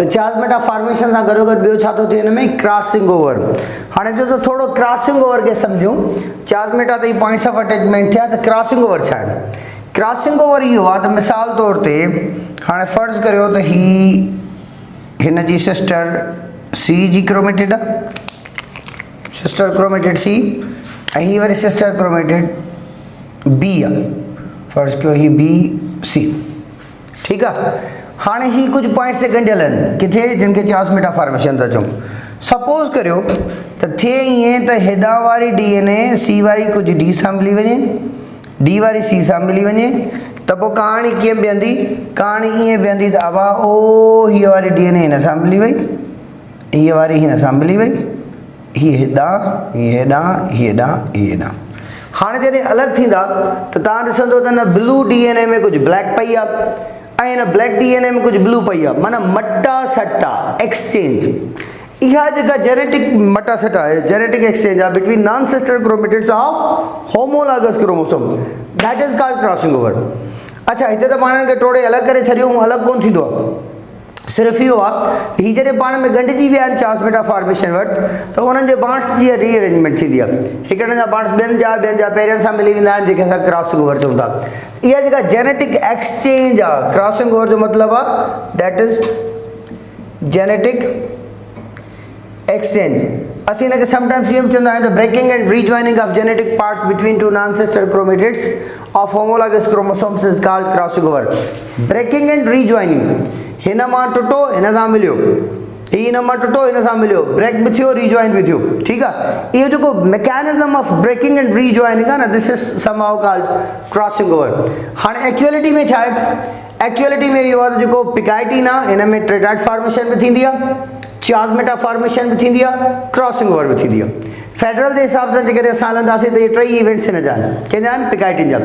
तो charge Meta formation सां गॾो गॾु ॿियो छा थो थिए हिन में क्रॉसिंग ओवर। हाणे जो तो थोरो क्रॉसिंग ओवर खे सम्झूं। चार्ज मेटा त पॉइंट्स ऑफ अटैचमेंट थिया, त क्रॉसिंग ओवर छा आहे? क्रॉसिंग ओवर इहो आहे त मिसाल तौर ते हाणे फ़र्ज़ु करियो त हिन जी सिस्टर सी जी क्रोमेटिड आहे, सिस्टर क्रोमेटिड सी, ऐं हीअ वरी सिस्टर क्रोमेटिड बी आहे। फ़र्ज़ु कयो ही बी सी, ठीकु आहे। हाणे ही कुछ पॉइंट्स से गंढियल आहिनि किथे, जिन खे चार्ज मेटा फॉर्मेशन था चऊं। सपोज़ करियो त थिए ईअं त हेॾा वारी DNA सी वारी कुझु डी सां मिली वञे, डी वारी सी सां मिली वञे, त पोइ कहाणी कीअं बीहंदी? कहाणी ईअं बीहंदी त अबा ओ हीअ वारी DNA हिन सां मिली वई, हीअ वारी हिन सां मिली वई, हीअ हेॾां, हीअ हेॾां, हीअ हेॾां, हीअ हेॾां। हाणे जॾहिं अलॻि थींदा त तव्हां ॾिसंदो त न ब्लू DNA में कुझु ब्लैक पई आहे ऐं हिन ब्लैक DNA में कुझु ब्लू पई आहे, माना मटा सटा एक्सचेंज। इहा जेका जेनेटिक मटा सटा आहे, जेनेटिक एक्सचेंज आहे between non sister chromatids of homologous chromosome, that is called crossing over. अच्छा, हिते त पाण खे टोड़े अलॻि करे छॾियूं, अलॻि कोन थींदो आहे। सिर्फ़ु इहो आहे हीअ जॾहिं पाण में ॻंढिजी विया आहिनि चार्ज मेटा फॉर्मेशन वटि, त उन्हनि जे बांड्स जी रीअरेंजमेंट थींदी आहे। हिकिड़े जा बांड्स ॿियनि जा पहिरियनि सां मिली वेंदा आहिनि, जंहिंखे असां क्रॉसिंग ओवर चऊं था। इहा जेका जेनेटिक एक्सचेंज आहे, क्रॉसिंग ओवर जो मतिलबु आहे दैट इज़ जेनेटिक एक्सचेंज। असीं हिनखे समटाइम्स ईअं चवंदा आहियूं त breaking and rejoining of genetic parts between two non sister chromatids of homologous chromosomes is called crossing over. Breaking and rejoining, हिन मां टुटो हिन सां मिलियो, हिन मां टुटो हिन सां मिलियो, ब्रेक बि थियो, रीजॉइन बि थियो, ठीकु आहे। इहो जेको mechanism of breaking and rejoining आहे न, this is somehow called crossing over. हाणे एक्चुअलिटी में छा आहे? एक्चुअलिटी में इहो आहे त जेको पिकाइटिन आहे हिन में टेट्राइड फॉर्मेशन बि थींदी आहे, चार्ज मेटा फॉर्मेशन भी थींदी आहे, क्रॉसिंग ओवर भी थींदी आहे। फेडरल जे हिसाब सां जेकॾहिं असां हलंदासीं त इहे टई इवेंट्स हिन जा आहिनि, कंहिंजा आहिनि? पिकाइटिन जा।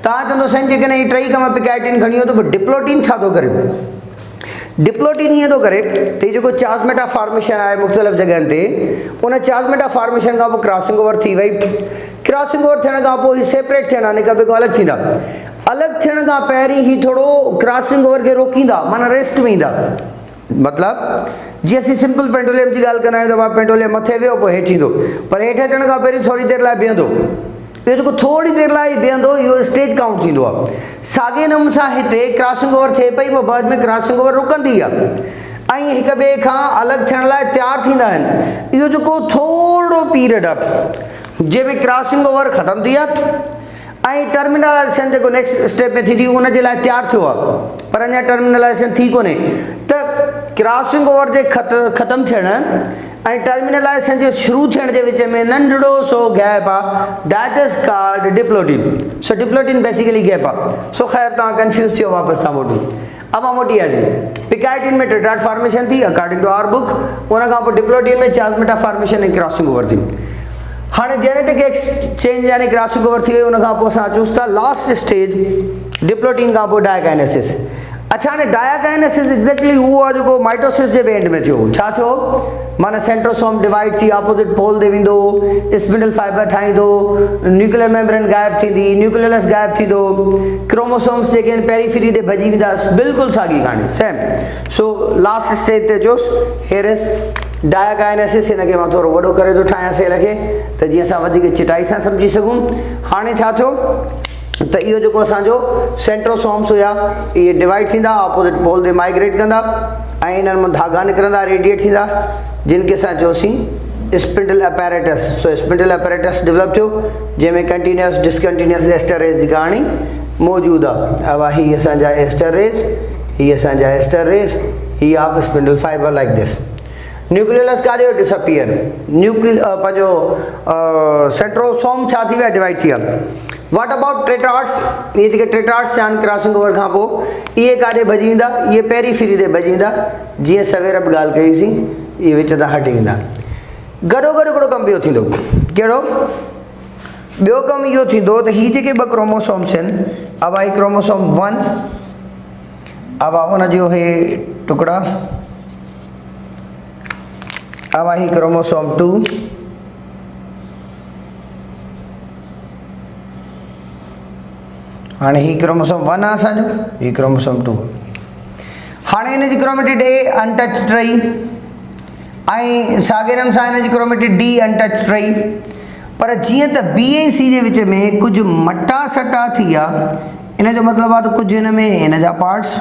तव्हां चवंदो साईं जेकॾहिं हीअ टई कम पिकाइटिन खणी वियो त पोइ डिप्लोटिन छा थो करे? डिप्लोटिन ईअं थो करे त हीअ जेको चार्ज मेटा फॉर्मेशन आहे मुख़्तलिफ़ जॻहनि ते, उन चार्ज मेटा फॉर्मेशन खां पोइ क्रॉसिंग ओवर थी वई। क्रॉसिंग ओवर थियण खां पोइ हीअ सेपरेट थियणा, हिक ॿिए खां अलॻि थींदा। अलॻि थियण खां पहिरीं ही थोरो क्रॉसिंग ओवर खे रोकींदा, माना रेस्ट में ईंदा। मतिलबु जीअं असीं सिंपल पेंडुलम जी ॻाल्हि कंदा आहियूं त पेंडुलम मथे वियो पोइ हेठि ईंदो, पर हेठि अचण खां पहिरीं थोरी देरि लाइ बीहंदो। इहो जेको थोरी देरि लाइ बीहंदो, इहो स्टेज काउंट थींदो आहे। साॻे नमूने सां हिते क्रॉसिंग ओवर थिए पई, पोइ बाद में क्रॉसिंग ओवर रुकंदी आहे ऐं हिक ॿिए खां अलॻि थियण लाइ तयारु थींदा आहिनि। इहो जेको थोरो पीरियड आहे जंहिंमें क्रॉसिंग ओवर ख़तमु थी आहे ऐं टर्मिनलाइज़ेशन जेको नेक्स्ट स्टेप में थींदी उनजे लाइ तयारु थियो आहे, पर अञा टर्मिनलाइज़ेशन थी कोन्हे। त क्रॉसिंग ओवर जे ख़तमु थियण ऐं टर्मिनलाइज़ेशन जे शुरू थियण जे विच में नंढड़ो सो गैप आहे, that is called diplotene. So diplotene basically gap आहे। सो ख़ैर तव्हां कंफ्यूज़ थियो, वापसि था मोटूं। अब हम मोटी आयासीं। पिकाइटिन में टेट्राइड फॉर्मेशन थी अकॉर्डिंग टू आवर बुक, उन खां पोइ डिप्लोटिन में चार्ज मेटा फॉर्मेशन ऐं क्रॉसिंग ओवर थी। हाणे जेनेटिक एक्सचेंज यानी क्रॉसिंग ओवर थी वई, उन खां पोइ असां अचूं था लास्ट स्टेज डिप्लोटिन खां पोइ डायकाइनेसिस। अच्छा, हाणे डायकाइनेसिस एक्ज़ैक्टली उहो आहे जेको माइटोसिस जे एंड में थियो। छा थियो? माना सेंट्रोसोम डिवाइड थी ऑपोजिट पोल ते वेंदो, स्पिंडल फाइबर ठाहींदो, न्यूक्लियर मेम्ब्रेन गायब थींदी, न्यूक्लियस गायब थींदो, क्रोमोसोम्स जेके आहिनि पेरीफेरी ते भॼी वेंदा, बिल्कुलु साॻी कहाणी सेम। सो लास्ट स्टेज ते अचोसि, हियर इज़ डायकाइनेसिस। हिनखे मां थोरो वॾो करे थो ठाहियां सेल खे, त जीअं असां वधीक चिटाई सां सम्झी सघूं। हाणे छा थियो त इहो जेको असांजो सेंट्रोसोम्स हुया इहे डिवाइड थींदा, ऑपोजिट पोल ते माइग्रेट कंदा ऐं इन्हनि मां धागा निकिरंदा, रेडिएट थींदा, जिन खे असां चयोसीं स्पिंडल अपैरेटस। सो स्पिंडल अपैरेटस डेवलप थियो, जंहिंमें कंटिन्यूअस डिसकंटिन्यूअस एस्टर रेस जी कहाणी मौजूदु आहे। अब ही असांजा एस्टर रेस, ही असांजा एस्टर रेस, ही of spindle fibre like this. Nucleus काॾे डिसअपियर, पंहिंजो सेंट्रोसोम छा थी विया? डिवाइड थी विया। What about tetrads? इहे जेके टेट्राड्स आहिनि क्रॉसिंग ओवर खां पोइ इहे काॾे भॼी वेंदा? इहे पेरीफेरी ते भॼी वेंदा, जीअं सवेर बि ॻाल्हि कईसीं, इहे विच तां हटी वेंदा। गॾो गॾु हिकिड़ो कमु ॿियो थींदो। कहिड़ो? ॿियो कमु इहो थींदो त हीअ जेके ॿ क्रोमोसोम्स आहिनि, अब ही क्रोमोसोम 1, अब हुनजो हे टुकड़ा, अब ही क्रोमोसोम 2, हाँ ही क्रोमोसोम 1 आहे असांजो, ही क्रोमोसोम 2। हाणे इन जी क्रोमेटिड ए अनटच्ड रही ऐं साॻे नमूने सां इन जी क्रोमेटिड डी अनटच्ड रही, पर जीअं त बी ऐं सी जे विच में कुझु मटा सटा थी विया, इन जो मतिलबु आहे त कुझु हिन में इन जा पार्ट्स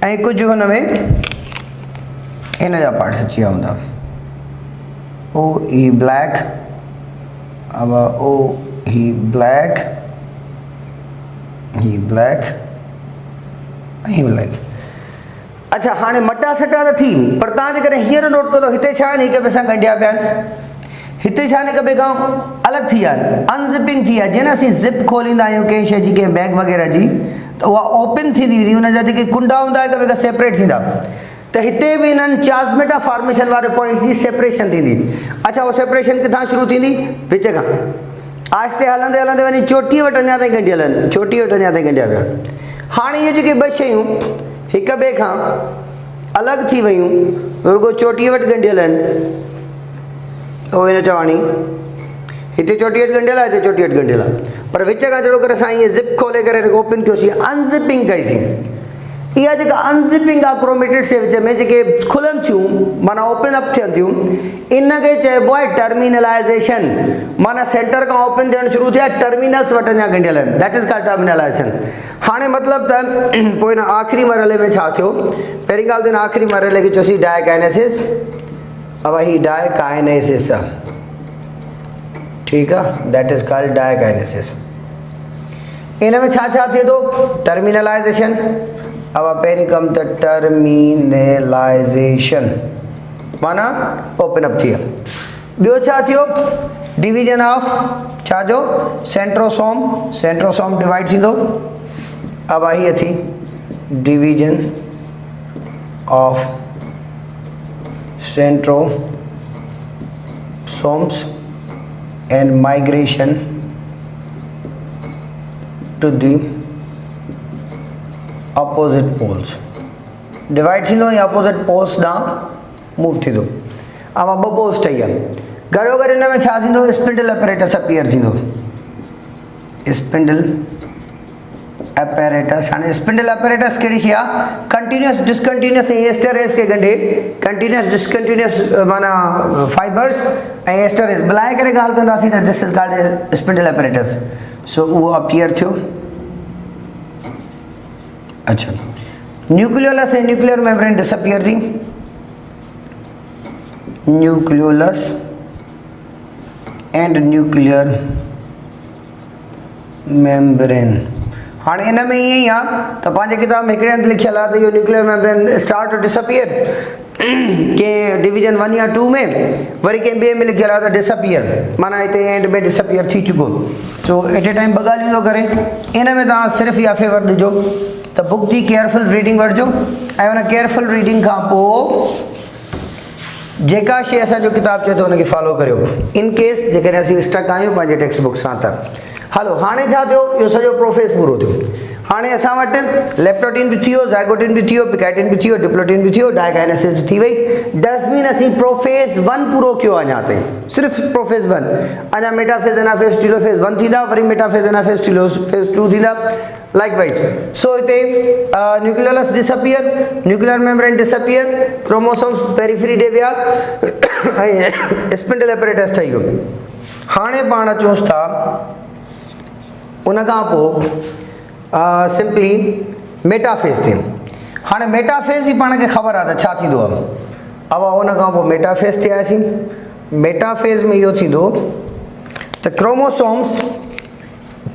ऐं कुझु हुन में इन जा पार्ट्स अची विया हूंदा। ओ ई ब्लैक, अब ओ ही ब्लैक, ही ब्लैक, ही ब्लैक। अच्छा हाणे मटा सटा त थी, पर तव्हां जे करे हींअर नोट कयो हिते छा आहिनि, हिक ॿिए सां ॻंढिया पिया आहिनि, हिते छा आहिनि हिक ॿिए खां अलॻि थी विया आहिनि, अनज़िपिंग थी आहे। जीअं न असीं ज़िप खोलींदा आहियूं कंहिं शइ जी, कंहिं बैग वग़ैरह जी, त उहा ओपन थींदी वेंदी, हुन जा जेके कुंडा हूंदा हिक ॿिए खां सेपरेट थींदा, त हिते बि हिननि चास्मेटा फॉर्मेशन वारे पॉइंट्स जी सेपरेशन थींदी। अच्छा उहा सेपरेशन किथां शुरू थींदी, विच खां आहिस्ते हलंदे हलंदे वञी चोटीअ वटि अञा ताईं ॻंढियल आहिनि, चोटीअ वटि अञा ताईं ॻंढिया पिया। हाणे इहे जेके ॿ शयूं हिक ॿिए खां अलॻि थी वियूं, रुगो चोटीअ वटि ॻंढियल आहिनि, उहो हिन चवाणी हिते चोटीअ वटि ॻंढियल आहे, हिते चोटीअ वटि ॻंढियल आहे, पर विच खां जहिड़ो करे असां इहे ज़िप खोले करे ओपन कयोसीं, अनज़िपिंग कईसीं। इहा जेका अनज़िपिंग आहे क्रोमेटिड्स जे विच में जेके खुलनि थियूं, माना ओपन अप थियनि थियूं, इनखे चइबो आहे टर्मिनलाइज़ेशन। माना सेंटर खां ओपन थियणु शुरू थिया, टर्मिनल्स वटि अञा ॻंढियल आहिनि, दैट इज़ कॉल्ड टर्मिनलाइज़ेशन। हाणे मतिलबु त पोइ हिन आख़िरी मरहले में छा थियो, पहिरीं ॻाल्हि त हिन आख़िरी मरहले खे चयोसीं डायकाइनेसिस। अब ही डायकाइनेसिस आहे, ठीकु आहे, दैट इज़ कॉल्ड डायकाइनेसिस। इन में छा छा थिए थो, टर्मिनलाइज़ेशन। अब पहिरीं कमु त टर्मिनलाइज़ेशन माना ओपन अप थी वियो। ॿियो छा थियो, डिवीजन ऑफ छा जो, सेंट्रोसोम, सेंट्रोसोम डिवाइड थींदो। अब हीअ थी division of centrosomes and migration to the opposite poles। Divide थींदो या अपोजिट पोल्स ॾांहुं मूव थींदो। अब ॿ पोल्स ठही विया, गॾो गॾु हिन में छा थींदो, स्पिंडल अपैरेटस अपीयर थींदो, स्पिंडल अपैरेटस। हाणे स्पिंडल अपैरेटस कहिड़ी शइ आहे, कंटिन्यूअस डिसकंटिन्यूअस ऐं एस्टरेस खे ॻंढे, कंटिन्यूअस डिसकंटिन्यूअस माना फाइबर्स ऐं एस्टरेस मिलाए करे ॻाल्हि कंदासीं त this is called spindle apparatus. So उहो अपीयर थियो। अच्छा न्यूक्लियोलस ऐं न्यूक्लियर मेम्ब्रेन डिसअपीयर थी, न्यूक्लियोलस एंड न्यूक्लियर मेम्ब्रेन। हाणे इन में ईअं ई आहे त पंहिंजे किताब में हिकिड़े हंधि लिखियलु आहे त इहो nuclear membrane start to disappear, कंहिं डिवीजन 1 या 2 में, वरी कंहिं ॿिए में लिखियलु आहे त डिसअपीयर, माना हिते एंड में डिसअपीयर थी चुको। सो एट ए टाइम ॿ ॻाल्हियूं थो करे, इन में तव्हां सिर्फ़ु इहा फेवर ॾिजो त बुक जी केयरफुल रीडिंग वठिजो, ऐं उन केयरफुल रीडिंग खां पोइ जेका शइ असांजो किताब चए थो हुनखे फॉलो करियो, इन केस जेकॾहिं असीं स्टक आहियूं पंहिंजे टेक्स्ट बुक सां त। हलो हाणे छा थियो, इहो सॼो प्रोसेस पूरो थियो। हाणे असां वटि लेप्टोटीन बि थी वियो, ज़ाइगोटीन बि थी वियो, पिकैटिन बि थी वियो, डिप्लोटीन बि थी वियो, डायकाइनेसिस बि थी वई। डस्टबिन असीं प्रोफेज़ 1 पूरो कयो अञा ताईं, सिर्फ़ु प्रोफेज़ 1। अञा मेटाफेज़ एनाफेज़ टीलोफेज़ 1 थींदा, वरी मेटाफेज़ एनाफेज़ टीलोफेज़ 2 थींदा, लाइकवाइज। सो हिते nucleolus disappear, nuclear membrane disappear, chromosomes periphery ॾे विया ऐं स्पिंडल अपैरेटस ठही वियो। हाणे पाण अचूंसि था उन खां पोइ सिंपली मेटाफेज़ ते। हाणे मेटाफेज़ जी पाण खे ख़बर आहे त छा थींदो आहे। अब उन खां पोइ मेटाफेज़ ते आयासीं। मेटाफेज़ में इहो थींदो त क्रोमोसोम्स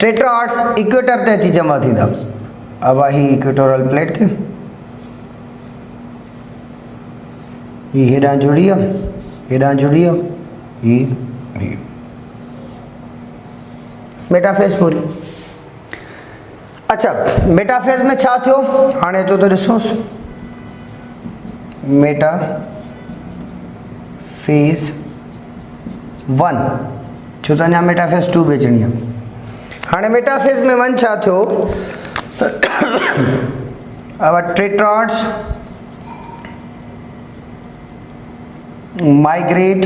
टेट्राड्स इक्वेटर ते अची जमा थींदा। अब ही इक्वेटोरल प्लेट ते ही हेॾां जुड़ी आहे, हेॾां जुड़ी आहे, ही मेटाफेज़ पूरी। अच्छा मेटाफेज़ में छा थियो, हाणे अचो त ॾिसोसि। मेटाफेज़ 1 छो त अञा मेटाफेज़ 2 बि अचणी आहे। हाणे मेटाफेज़ में 1 छा थियो, अब tetrads migrate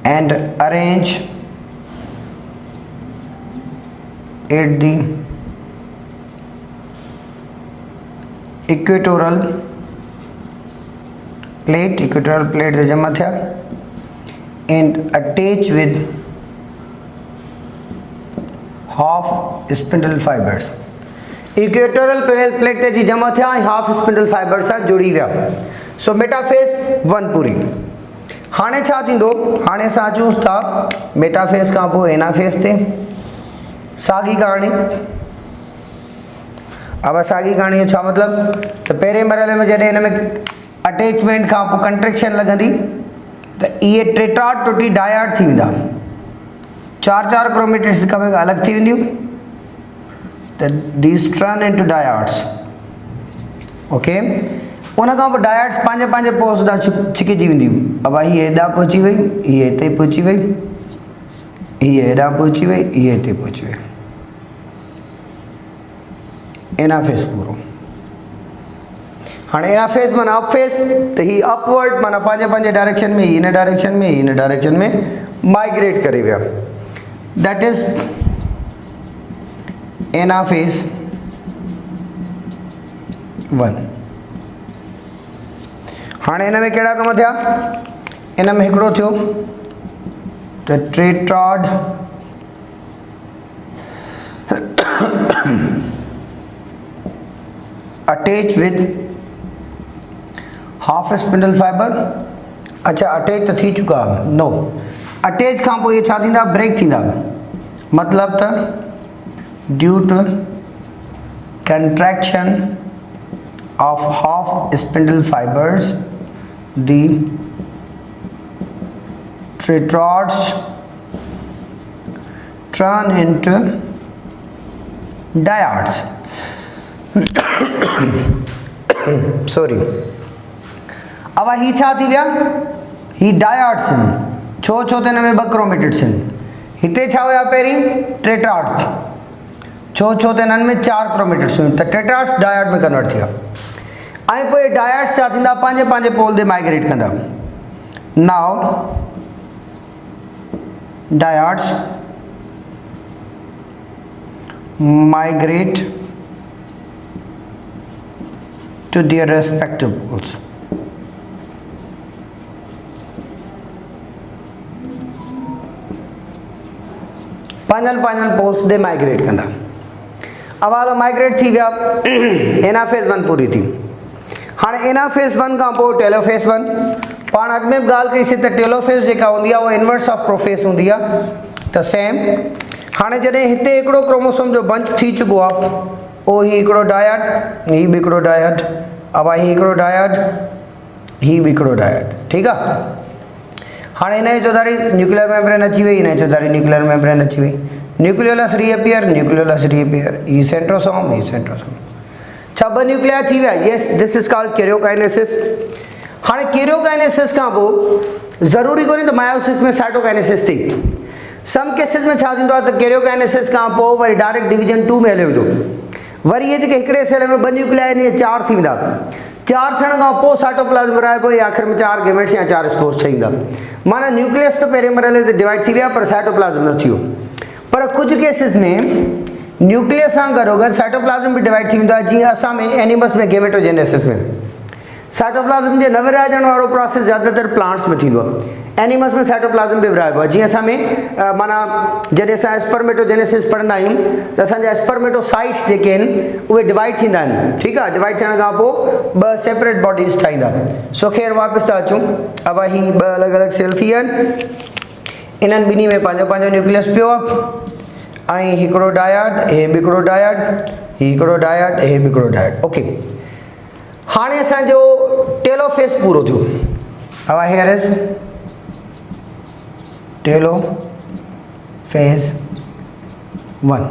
and arrange at the equatorial plate जे जमा थिया and attach with half spindle fibres. Equatorial plate जी जमा थिया हाफ स्पिंडल फाइबर सां जुड़ी विया। सो मेटाफेज 1 पूरी। हाणे छा थींदो, हाणे असां अचूं था मेटाफेज खां पोइ एनाफेज ते। साॻी कहाणी। अब साॻी कहाणी जो छा मतिलबु त पहिरें मरहले में जॾहिं हिन में अटैचमेंट खां पोइ कंट्रेक्शन लॻंदी त इहे टेट्राड टुटी डायाड थी वेंदा। 4 क्रोमेटिड्स हिक ॿिए खां अलॻि थी वेंदियूं त दीस टर्न इनटू डायाड्स। ओके, उन खां पोइ डायाड्स पंहिंजे पंहिंजे पोल्स ॾांहुं छिकिजी वेंदियूं। अब हीअ हेॾां पहुची वई, हीअ हिते पहुची वई, हीअ हेॾां पहुची वई, हीअ हिते पहुची वई। एनाफेज पूरो। हाणे एनाफेज माना अप फेज, त ही अपवर्ड माना पंहिंजे पंहिंजे डायरेक्शन में, हिन डायरेक्शन में, हिन डायरेक्शन में माइग्रेट करे विया। That is anaphase 1। हाणे हिन में कहिड़ा कम थिया, इन में हिकिड़ो थियो त tetrad attach with half spindle fibre. अच्छा, अटैच तो थी चुका, नो, अटैच खां पोइ ये छा थींदा, ब्रेक थींदा। मतलब त due to contraction of half spindle fibres the tetrads turn into dyads। Sorry, अब ही छा थी विया, ही डायाड्स आहिनि। छो त हिन में 2 क्रोमेटिड्स आहिनि। हिते छा हुया पहिरीं टेट्राड्स, छो त हिननि में 4 क्रोमेटिड्स हुयूं, त टेट्राड्स डायाड में कन्वर्ट थिया। ऐं पोइ डायाड्स छा थींदा, पंहिंजे पंहिंजे पोल ते माइग्रेट कंदा। Now dyads migrate to their respective poles। पंहिंजनि पोल्स ते माइग्रेट कंदा। अब हालो माइग्रेट थी विया, एनाफेज 1 पूरी थी। हाणे एनाफेज 1 खां पोइ टेलोफेज 1। पाण अॻु में बि ॻाल्हि कईसीं त टेलोफेज जेका हूंदी आहे उहा इनवर्स ऑफ प्रोफेज हूंदी आहे। त सेम हाणे जॾहिं हिते हिकिड़ो क्रोमोसोम जो बंच थी चुको आहे, ओ ही हिकिड़ो डायड, ही बि हिकिड़ो डायड, अब ही हिकिड़ो डायड, ही बि हिकिड़ो डायड। ठीकु आहे। हाणे हिन जी चौधारी न्यूक्लियर मेम्ब्रेन अची वई, हिन जी चौधारी न्यूक्लियर मेम्ब्रेन अची वई। न्यूक्लियोलस रीअपियर, न्यूक्लियोलस रीअपियर, ही सेंट्रोसोम, ही सेंट्रोसोम। छा 2 न्यूक्लियाई थी विया? Yes, this is called karyokinesis. हाणे कैरियोकाइनेसिस खां पोइ ज़रूरी कोन्हे त मायोसिस में साइटोकाइनेसिस थी। सम केसिस में छा थींदो आहे त कैरियोकाइनेसिस खां पोइ वरी डायरेक्ट डिवीजन 2 में हले वेंदो। वरी इहे जेके हिकिड़े सेल में 2 न्यूक्लियाई आहिनि, इहे 4 थी वेंदा। 4 थियण खां पोइ साइटोप्लाज़्म विरहाइबो, या आख़िर में 4 गेमेट्स या 4 स्पोर्स ठही ईंदा। माना न्यूक्लियस त पहिरें मरहले ते डिवाइड थी विया, पर साइटोप्लाज़्म न थियो। पर कुझु केसिस में न्यूक्लियस सां गॾोगॾु साइटोप्लाज़्म बि डिवाइड थी वेंदो आहे। जीअं असां में एनिमल्स में गेमेटोजेनेसिस में साइटोप्लाज़्म जे न विरहाइजण वारो प्रोसेस ज़्यादातर प्लांट्स में थींदो आहे। एनिमल्स में साइटोप्लाज़्म बि विरहाइबो आहे। जीअं असां में माना जॾहिं असां स्पर्मेटोजेनेसिस पढ़ंदा आहियूं त असांजा स्पर्मेटोसाइट्स जेके आहिनि उहे डिवाइड थींदा आहिनि। ठीकु आहे। डिवाइड थियण खां पोइ 2 सेपरेट बॉडीज़ ठाहींदा। सो ख़ैर वापसि था अचूं। अब ही 2 अलॻि अलॻि सेल थी विया आहिनि। इन्हनि ॿिन्ही में पंहिंजो पंहिंजो न्यूक्लियस पियो आहे। ऐं हिकिड़ो डायड, हे बि हिकिड़ो डायड, ही हिकिड़ो डायड, हे बि हिकिड़ो डायड। ओके, हाणे असांजो टेलोफेज पूरो थियो। अब हियर इज टेलोफेज 1।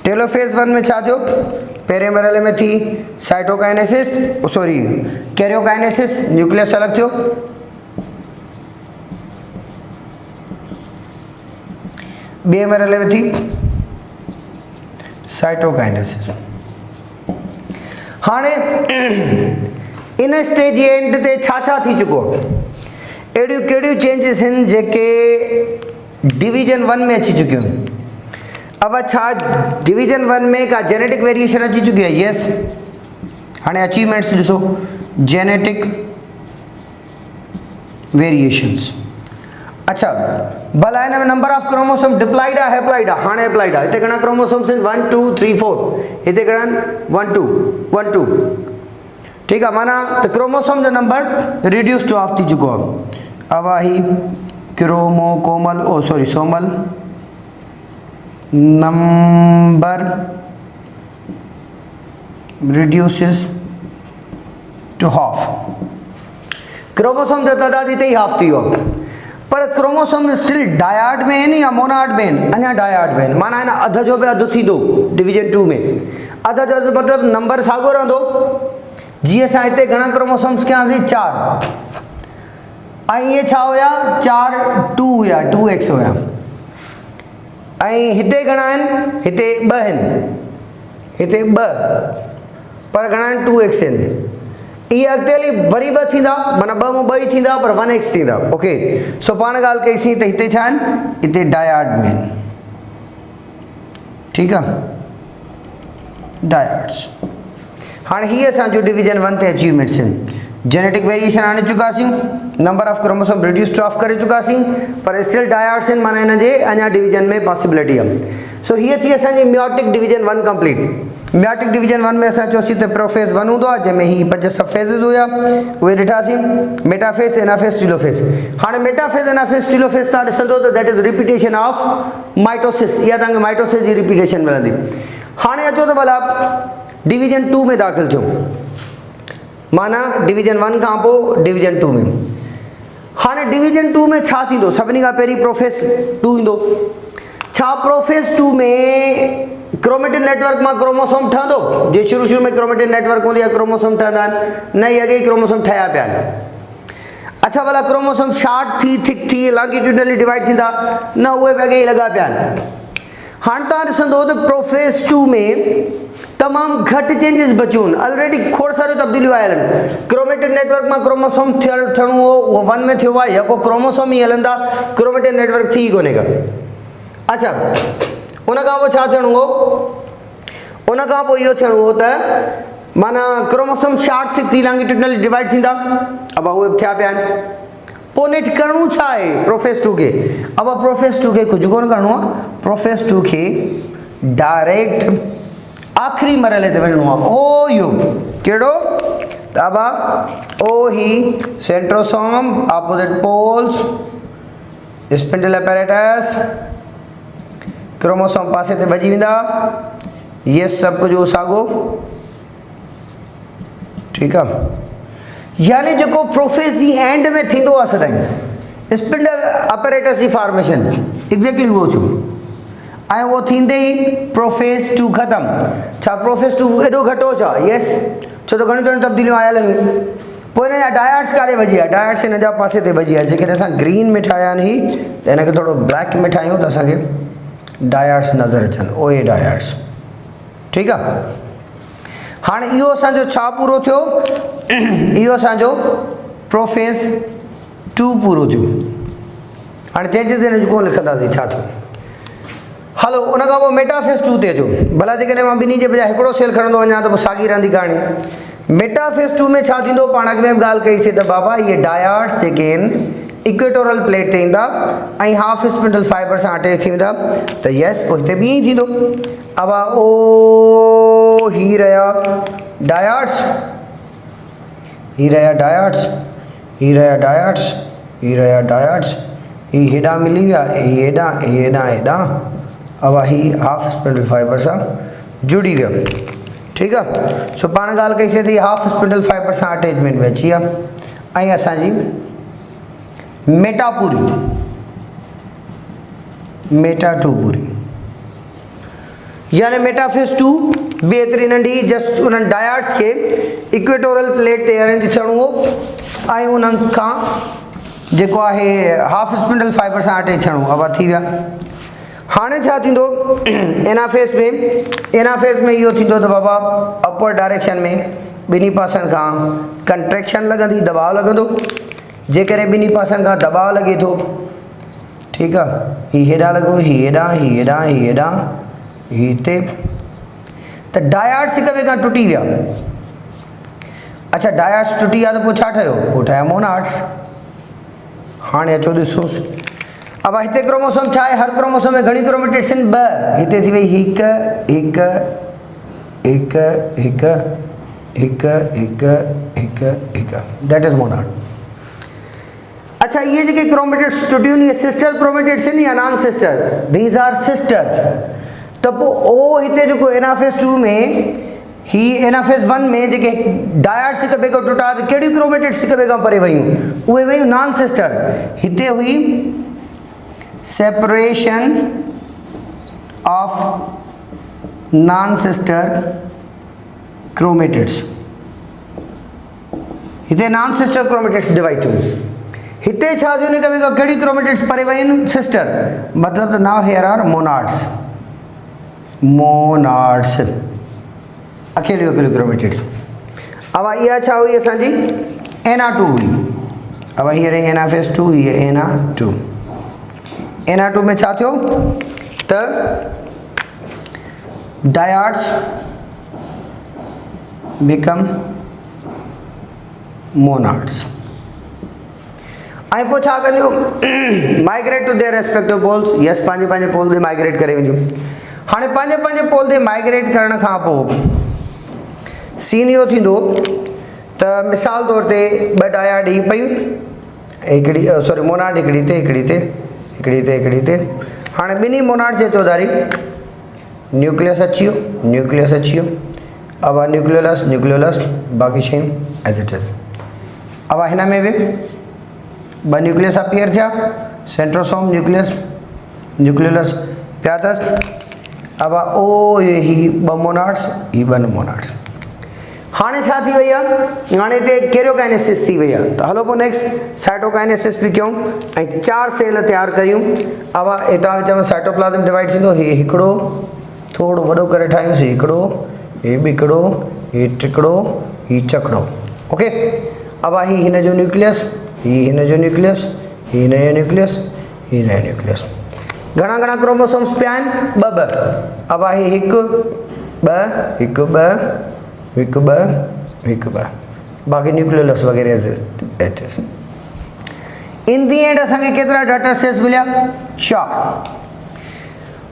टेलोफेज 1 में छा थियो, पहिरें मरहले में थी साइटोकाइनेसिस, सॉरी कैरियोकाइनेसिस, न्यूक्लियस अलॻि थियो। ॿिए मरहले में थी साइटोकाइनेसिस। हाणे इन स्टेज जे एंड ते छा छा थी चुको, अहिड़ियूं कहिड़ियूं चेंजिस आहिनि जेके डिवीजन 1 में अची चुकियूं आहिनि। अब अच्छा डिवीजन 1 में का जेनेटिक वेरिएशन अची चुकी है, यस। हाँ अचीवमेंट्स ॾिसो, जेनेटिक वेरिएशंस। अच्छा भला इन में नंबर ऑफ क्रोमोसोम डिप्लॉइड है हैप्लॉइड है, हाँ हैप्लॉइड है। इतने घना क्रोमोसोम्स 1 2 3 4, इतने घना 1 2 1 2, ठीक है। माना तो क्रोमोसोम जो नंबर रिड्यूस टू ऑफ थी चुको है। अब ही क्रोमो कोमल ओ सॉरी सोमल number reduces to half. Chromosome जो तादाद इतने ही हाफ थी हो, पर क्रोमोसोम स्टिल डायड में है या मोनोड में है, अना डायड में। माना है ना अध जो भी अध थी दो डिवीजन 2 में, अध जो मतलब नंबर सागो रहंदो। जी असां हिते घणा क्रोमोसोम्स कयासीं 4, ऐं ये छा होया 4 2 हुया 2x होया, ऐं हिते घणा आहिनि, हिते 2 आहिनि, हिते 2 पर घणा आहिनि 2x आहिनि। ये अॻिते हली वरी 2 थींदा, माना 2 में 2 ही थींदा पर 1x थींदा। ओके सो पाण ॻाल्हि कईसीं त हिते छा आहिनि, हिते डायड में आहिनि, ठीकु आहे, डायड्स। हाँ ही असो डिवीजन 1 ते अचीवमेंट्स आहिनि। जेनेटिक वेरिएशन आने चुकासीं, number of chromosome reduce to half करे चुकासीं, पर स्टिल डायड्स आहिनि, माना हिन जे अञा डिवीजन में पॉसिबिलिटी आहे। सो हीअ थी असांजी meiotic division 1 complete. Meiotic division 1 में असां चयोसीं त प्रोफेज 1 हूंदो आहे, जंहिंमें ही 5 सब फेज़िस हुया, उहे ॾिठासीं, मेटाफेज एनाफेज टीलोफेज। हाणे मेटाफेज एनाफेज टीलोफेज तव्हां ॾिसंदो त that is repetition of mitosis, या तव्हांखे माइटोसिस जी रिपीटेशन मिलंदी। हाणे अचो त भला डिवीजन 2 में दाख़िल थियो, माना डिवीजन 1 खां पोइ डिवीजन 2 में। हाँ डिवीजन 2 में छा थींदो, सभिनी खां पहिरीं प्रोफेज 2 ईंदो। छा प्रोफेज 2 में क्रोमेटिन नेटवर्क में क्रोमोसोम ठहंदो, जे शुरू में क्रोमेटिन नेटवर्क हूंदी आहे क्रोमोसोम ठहंदा आहिनि, न ई अॻे ई क्रोमोसोम ठहिया पिया आहिनि। अच्छा भला क्रोमोसोम शार्ट थी थिक थी लॉन्गिट्यूडनली डिवाइड थींदा, न उहे बि अॻे ई लॻा पिया आहिनि। हाणे तव्हां ॾिसंदो त प्रोफेज 2 में तमाम घट चेंजेस बचियूं आहिनि, ऑलरेडी खोड़ सारी तब्दीलियूं आयल आहिनि। क्रोमेटिन नेटवर्क में क्रोमोसोम थियणो हो उहो 1 में थियो आहे, या को क्रोमोसोम ही हलंदा, क्रोमेटिन नेटवर्क थी कोन्हे का। अच्छा उन खां पोइ छा थियणो हो, उन खां पोइ इहो थियणो हो त माना क्रोमोसोम शार्ट थिक थी लॉन्गिट्यूडनली डिवाइड थींदा, अब उहे थिया पिया आहिनि। पोइ नेठ करणो छा आहे प्रोफेज 2 के, अब प्रोफेज 2 के कुझु कोन करणो आहे, प्रोफेज 2 के डायरेक्ट आखिरी मरहले ते वञणो आहे, ओ युग कहिड़ो, अब ओ ही centrosome opposite poles spindle apparatus, chromosome पासे ते भॼी वेंदा, ये सब कुछ साॻो, ठीकु आहे। यानी जेको प्रोफेज जी एंड में थींदो आहे सदाईं स्पिंडल अपैरेटस जी फॉर्मेशन एग्जैक्टली उहो थियो, ऐं उहो थींदे ई प्रोफेज 2 ख़तमु। छा प्रोफेज 2 एॾो घटो छा, यस, छो त घणियूं तब्दीलियूं आयल आहिनि। पोइ हिन जा डायड्स काॾे भॼी आहे, डायड्स हिन जा पासे ते भॼी आहे। जेकॾहिं असां ग्रीन में ठाहिया आहिनि ही त हिनखे थोरो ब्लैक में ठाहियूं त असांखे डायड्स नज़र अचनि, ओए डायड्स, ठीकु आहे। हाणे इहो असांजो छा पूरो थियो, इहो असांजो प्रोफेज 2 पूरो थियो। हाणे चेंजिस हिन जूं कोन लिखंदासीं छा थियो। हलो उन खां पोइ मेटाफेज 2 ते अचो। भला जेकॾहिं मां ॿिन्ही जे बजाय हिकिड़ो सेल खणंदो वञा त पोइ साॻी रहंदी कहाणी। मेटाफेज 2 में छा थींदो, पाण अॻु में बि ॻाल्हि कईसीं त बाबा इहे डायड्स जेके आहिनि इक्वेटोरल प्लेट ते ईंदा ऐं हाफ स्पिंडल फाइबर सां अटैच थी वेंदा, त यस पोइ हिते बि ईअं ई थींदो। अब ओ ही रहिया डायड्स, ही रहिया डायड्स, ही रहिया डायड्स, ही रहिया डायड्स, ही हेॾां मिली विया, ही हेॾां, ही हेॾां, हेॾां, अब ही हाफ स्पिंडल फाइबर सां जुड़ी विया, ठीकु आहे। सो पाण ॻाल्हि कईसीं त हाफ स्पिंडल फाइबर सां अटैचमेंट में अची आहे। ऐं असांजी मेटा पूरी, मेटा 2 पूरी, यानी मेटाफेज 2 बि एतिरी नंढी, जस्ट उन्हनि डायड्स खे इक्वेटोरल प्लेट ते अरेंज थियणो हो ऐं उन्हनि खां जेको आहे हाफ स्पिंडल फाइबर सां अटैच थियणो, अब थी विया। हाणे छा थींदो एनाफेज में, एनाफेज में इहो थींदो त बाबा अपवर्ड डायरेक्शन में ॿिन्ही पासनि खां कंट्रैक्शन लॻंदी, दबाव लॻंदो। जेकॾहिं ॿिन्ही पासनि खां दबाव लॻे थो, ठीकु आहे, ही हेॾां लॻो, ही हेॾां, ही हेॾां, ही हेॾां, हिते त डायड्स हिक ॿिए खां टुटी विया। अच्छा डायड्स टुटी विया त पोइ छा ठहियो, पोइ ठहिया मोनाड्स। हाणे अचो ॾिसोसि, अब हिते क्रोमोसोम छा आहे, हर क्रोमोसोम में घणी क्रोमेटिड्स आहिनि, ॿ। हिते थी वई हिकु हिकु हिकु हिकु हिकु हिकु हिकु हिकु, दैट इज़ मोनाड। अच्छा ये जेके क्रोमेटिड्स टुटियूं ये सिस्टर क्रोमेटिड्स आहिनि या non sister, these are sister. त पोइ ओ हिते जेको एनाफेज 2 में ही एनाफेज 1 में जेके डायड्स हिक ॿिए खां टुटा त कहिड़ियूं क्रोमेटिड्स हिक ॿिए खां परे वयूं, उहे वयूं नॉन सिस्टर। हिते हुई separation of non sister chromatids, हिते नॉन सिस्टर क्रोमेटिड्स डिवाइड थियूं। हिते छा थियूं, हिक ॿिए खां कहिड़ी क्रोमेटिड्स परे वयूं, सिस्टर, मतिलब त नाउ हियर आर मोनाड्स। मोनाड्स अकेली अकेली क्रोमेटिड्स। अब इहा छा हुई असांजी Na2 हुई। अब हीअर एनाफेज 2, ये Na2। Na2 में छा थियो त डायड्स बिकम मोनाड्स। ऐं पोइ छा कंदियूं, migrate to their respective poles. Yes, पंहिंजे पंहिंजे पोल ते माइग्रेट करे वेंदियूं। हाणे पंहिंजे पंहिंजे पोल ते माइग्रेट करण खां पोइ सीन इहो थींदो त मिसाल तौर ते ॿ डायड ही पयूं, हिकिड़ी सॉरी मोनाड हिकिड़ी ते हिकिड़ी ते हिकिड़ी ते हिकिड़ी ते। हाणे ॿिन्ही मोनाड जे चौधारी न्यूक्लियस अची वियो, न्यूक्लियस अची वियो। अब न्यूक्लियोलस न्यूक्लियोलस बाक़ी शयूं एज इट इज़। अब हिन में बि ॿ न्यूक्लियस अपीयर थिया, सेंट्रोसोम न्यूक्लियस न्यूक्लियोलस पिया अथसि। अब ओ ही ॿ मोनाड्स, ही ॿ मोनाड्स। हाणे छा थी वई आहे, हाणे हिते कैरियोकाइनेसिस थी वई आहे। त हलो पोइ नेक्स्ट साइटोकाइनेसिस बि कयूं ऐं 4 सेल तयारु करियूं। अब हितां विच में साइटोप्लाज़म डिवाइड थींदो, हीउ हिकिड़ो थोरो वॾो करे ठाहियूंसीं, हिकिड़ो, हीउ बि हिकिड़ो, हीउ टिकिड़ो, हीउ चकिड़ो। ओके, अब ही हिन जो न्यूक्लियस, ही हिन जो न्यूक्लियस, ही हिन जो न्यूक्लियस, ही हिन जो न्यूक्लियस। घणा घणा क्रोमोसोम्स पिया आहिनि, ॿ ॿ। अब ही हिकु ॿ हिकु ॿ हिकु ॿ हिकु ॿ, बाक़ी न्यूक्लियोलस वग़ैरह। इन दी एंड असांखे केतिरा डाटा सेट्स मिलिया, 4।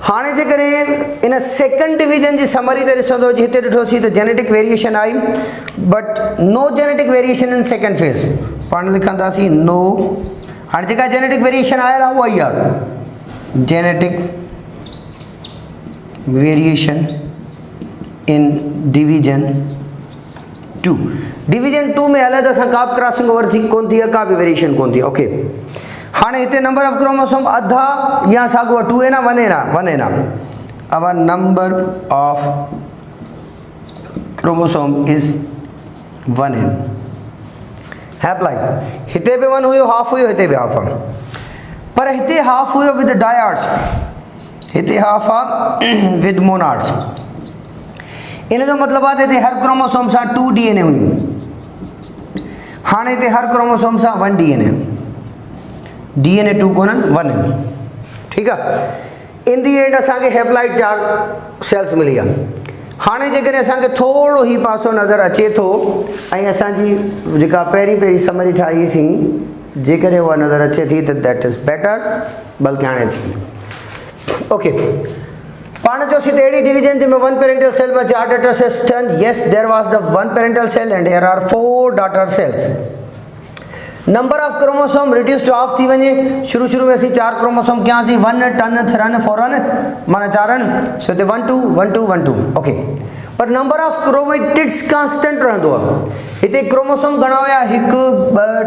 हाणे जेकॾहिं इन सेकेंड डिवीजन जी समरी ते ॾिसंदो, हिते ॾिठोसीं त जेनेटिक वेरिएशन आई, but no genetic variation in second phase. पाण लिखंदासीं नो। हाणे जेका जेनेटिक वेरिएशन आयल आहे उहा ई आहे, genetic variation in division 2। Division 2 में अलॻि असां का बि क्रॉसिंग ओवर थी कोन थी आहे, का बि वेरिएशन कोन थी। ओके, हाणे हिते नंबर ऑफ क्रोमोसोम अधा या साॻियो 2 है ना 1 है ना 1 है ना। अब नंबर ऑफ क्रोमोसोम इज 1 है। हैप्लॉइड हिते बि 1 हुयो, हाफ हुयो, हिते बि हाफ आहे, पर हिते हाफ हुयो विद डायड्स, हिते हाफ आहे विद मोनाड्स। इन जो मतिलबु आहे त हिते हर क्रोमोसोम सां 2 DNA हुयूं। हाणे हिते हर क्रोमोसोम सां 1 DNA, DNA 2 कोन्हनि 1 आहिनि। ठीकु आहे, इन दी एंड असांखे हैप्लॉइड 4 सेल्स मिली आहे। हाणे जेकॾहिं असांखे थोरो ही पासो नज़र अचे थो ऐं असांजी जेका पहिरीं समरी ठाहीसीं, जेकॾहिं उहा नज़र अचे थी त दैट इज़ बेटर, बल्कि हाणे थी। ओके, पाण चयोसीं त अहिड़ी डिवीजन जंहिंमें 1 पेरेंटल सेल में 4 डाटर सेल्स थियनि। Yes, there was the 1 parental cell and there are 4 daughter cells. Number of chromosome reduce to half थी वञे। शुरू में असीं 4 क्रोमोसोम कयासीं, 1 टन 3 4 माना 4, सो हिते 1 2 1 2 1 2। ओके, पर नंबर ऑफ क्रोमेटिड्स कांस्टेंट रहंदो आहे। हिते क्रोमोसोम घणा हुया, 1 2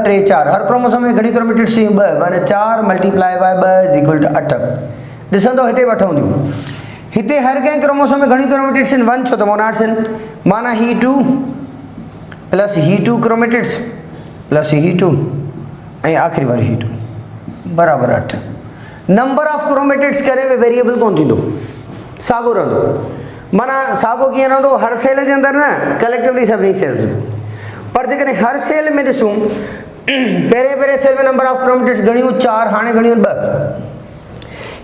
3 4। हर क्रोमोसोम में घणी क्रोमेटिड्स हुयूं, 2, माना 4 multiply by 2 is equal to 8। ॾिसंदो हिते 8 हूंदियूं। हिते हर कंहिं क्रोमोसोम में घणी क्रोमेटिड्स आहिनि, 1, छो त मोनाड्स आहिनि। माना ही 2 प्लस ही 2 क्रोमेटिड्स प्लस ही 2 ऐं आख़िरी वारी ही 2 बराबरि 8। नंबर ऑफ क्रोमेटिड्स करे में वेरिएबल कोन थींदो, साॻियो रहंदो। माना साॻियो कीअं रहंदो, हर सेल जे अंदरि न, कलेक्टिवली सभिनी सेल्स में। पर जेकॾहिं हर सेल में ॾिसूं, पहिरें सेल में नंबर ऑफ क्रोमेटिड्स घणियूं 4, हाणे घणियूं 2।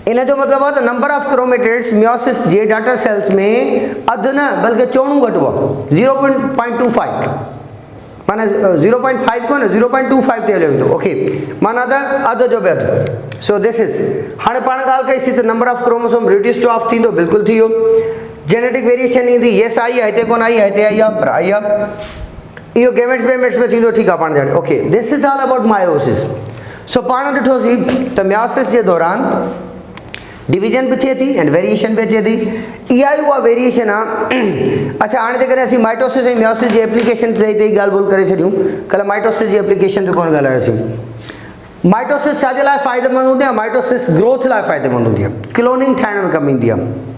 इन जो मतलब आहे त नंबर ऑफ क्रोमेटिड्स मियोसिस जे डाटर सेल्स में अधु न बल्कि चोणो घटो आहे 0.25 माना 0.5 को न 0.25 ते हले तो ओके माना त अधु जो बि अधु सो दिस इज हाणे पाण ॻाल्हि कईसीं त number of chromosome reduce to of थींदो बिल्कुलु थी वियो जेनेटिक वेरिएशन ईंदी यस आई आहे हिते कोन आई आहे हिते आई आहे पर आई आहे इहो गेमेट्स वेमेट्स में थींदो ठीकु आहे पाण ॼाणे okay this is all about meiosis so पाण ॾिठोसीं त मियोसिस जे दौरान डिवीजन भी थिए थी एंड वेरिएशन भी अचे थी इहा ई उहा वेरिएशन आहे अच्छा हाणे जेकॾहिं असीं माइटोसिस ऐं मियोसिस जी एप्लीकेशन ते ई ॻाल्हि ॿोल करे छॾियूं कल्ह माइटोसिस जी एप्लीकेशन ते कोन ॻाल्हायोसीं माइटोसिस छाजे लाइ फ़ाइदेमंद हूंदी आहे माइटोसिस ग्रोथ लाइ फ़ाइदेमंद हूंदी आहे क्लोनिंग ठाहिण में कमु ईंदी आहे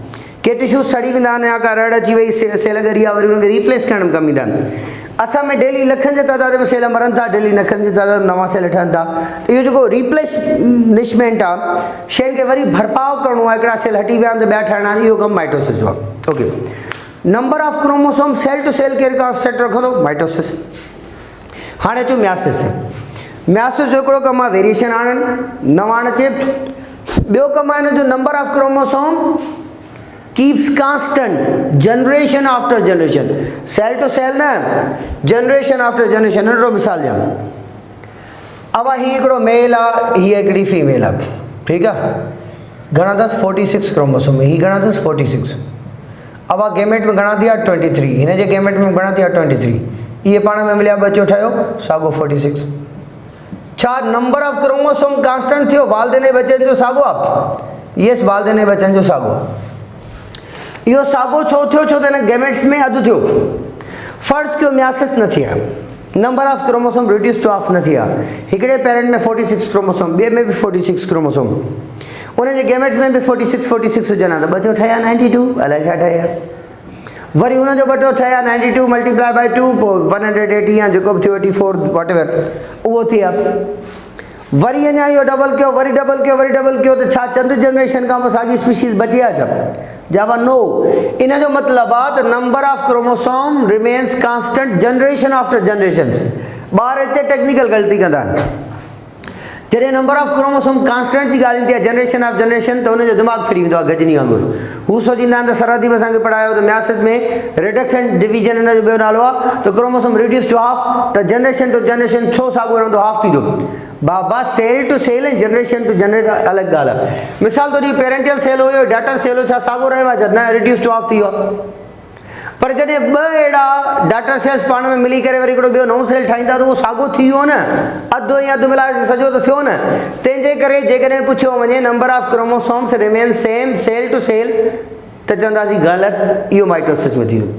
के टिश्यूज़ सड़ी वेंदा आहिनि या का रड़ अची वई सेल ॻरी आहे वरी उनखे रिप्लेस करण में कमु ईंदा आहिनि असां में डेली लखनि जे तइदाद में सेल मरनि था डेली लखनि जे तइदाद में नवां सेल ठहनि था त इहो जेको रिप्लेसमेंट आहे शयुनि खे वरी भरपाव करिणो आहे हिकिड़ा सेल हटी विया आहिनि त ॿिया ठाहिणा आहिनि इहो कमु माइटोसिस जो आहे okay number of chromosome cell to cell केरु कॉन्स्टेंट रखंदो माइटोसिस हाणे अचूं मियोसिस ते मियोसिस जो हिकिड़ो कमु आहे वेरिएशन आणनि नवां अचे ॿियो कमु आहे हिन जो number of chromosome keeps constant generation after generation cell to cell ना generation after generation नंढो मिसाल ॾियां अब ही हिकिड़ो मेल आहे ही हिकिड़ी फीमेल आहे ठीकु आहे घणा अथसि 46 क्रोमोसोम ही घणा अथसि 46 अब गेमेट में घणा थी विया 23 हिन जे गेमेट में घणा थी विया 23 इहे पाण में मिलिया बचो ठहियो साॻियो 46 छा नंबर ऑफ क्रोमोसोम कांस्टेंट थियो वालदेन बच्चन जो साॻियो आहे यस वालदेन बच्चन जो साॻियो आहे इहो साॻियो छो थियो छो त हिन गेमेट्स में अधु थियो फर्ज़ कयो मियोसिस न थी आहे number of chromosome reduce to of न थी आहे हिकिड़े पेरेंट में 46 क्रोमोसोम ॿिए में बि 46 क्रोमोसोम उन जे गेमेट्स में बि 46 हुजनि हा त बचो ठहिया 92 अलाए छा ठहिया वरी उन जो बटो ठहिया 92 मल्टीप्लाई बाय 2 पोइ 180 या जेको बि थियो 84 वॉट एवर उहो थी आहे वरी अञा इहो डबल कयो वरी डबल कयो वरी डबल कयो त छा चंद जनरेशन खां पोइ साॻी स्पीशीज़ बची आहे छा जवाब नो इन जो मतलब आहे त number of chromosome remains constant generation after generation ॿार हिते टेक्निकल ग़लती कंदा आहिनि जॾहिं नंबर ऑफ क्रोमोसोम कांस्टेंट जी ॻाल्हि ईंदी आहे जनरेशन ऑफ जनरेशन त हुनजो दिमाग़ फिरी वेंदो आहे गजनी वांगुरु हू सोचींदा आहिनि त सरहदी बि असांखे पढ़ायो त मियोसिस में रिडक्शन डिवीजन हिन जो ॿियो नालो आहे त क्रोमोसोम रिड्यूस टू हाफ त जनरेशन टू जनरेशन छो साॻियो रहंदो हाफ थींदो बाबा सेल टू सेल ऐं जनरेशन टू जनरेशन अलॻि ॻाल्हि आहे मिसाल तौर पेरेंटियल सेल हुयो डाटर सेल हो छा साॻियो रहियो आहे न रिड्यूस टू ऑफ थी वियो पर जॾहिं ॿ अहिड़ा डाटर सेल्स पाण में मिली करे वरी हिकिड़ो ॿियो नओं सेल ठाहींदा त उहो साॻियो थी वियो न अधु या अधु मिलाए सॼो त थियो न तंहिंजे करे जेकॾहिं पुछियो वञे number of chromosomes remain same cell to cell त चवंदासीं ग़लति इहो माइटोसिस में थी वियो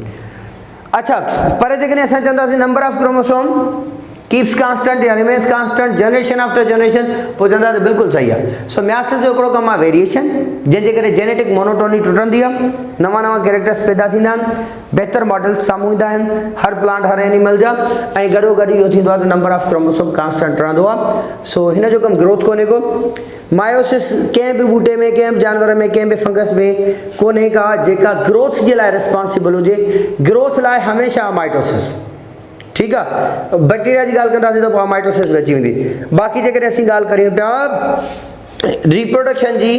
अच्छा पर जेकॾहिं असां चवंदासीं number of chromosome keeps constant या remains constant generation after generation पोइ चवंदा त बिल्कुलु सही आहे सो मियोसिस जो हिकिड़ो कमु आहे वेरिएशन जंहिंजे करे जेनेटिक मोनोटोनी टुटंदी आहे नवां नवां कैरेक्टर्स पैदा थींदा आहिनि बहितर मॉडल्स साम्हूं ईंदा आहिनि हर प्लांट हर एनिमल जा ऐं गॾो गॾु इहो थींदो आहे त नंबर ऑफ क्रोमोसोम कांस्टेंट रहंदो आहे सो हिन जो कमु ग्रोथ कोन्हे को मायोसिस कंहिं बि ॿूटे में कंहिं बि जानवर में कंहिं बि फंगस में कोन्हे का जेका ग्रोथ जे लाइ रिस्पॉन्सिबल हुजे ग्रोथ लाइ हमेशह माइटोसिस ठीकु आहे बैक्टीरिया जी ॻाल्हि कंदासीं त पोइ माइटोसिस अची वेंदी बाक़ी जेकॾहिं असीं ॻाल्हि करियूं पिया रिप्रोडक्शन जी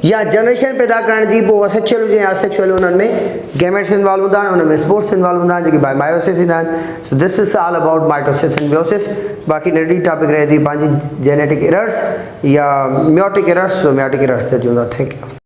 या जनरेशन पैदा करण जी पोइ असेक्सुअल हुजे या असेक्सुअल उन्हनि में गेमेट्स इन्वॉल्व हूंदा आहिनि उन में स्पोर्ट्स इन्वॉल्व हूंदा आहिनि जेके बाय मायोसिस ईंदा आहिनि so this is all about mitosis and meiosis बाक़ी नंढी टॉपिक रहे थी पंहिंजी जेनेटिक एरर्स या meiotic errors so meiotic errors ते अचूं था थैंक यू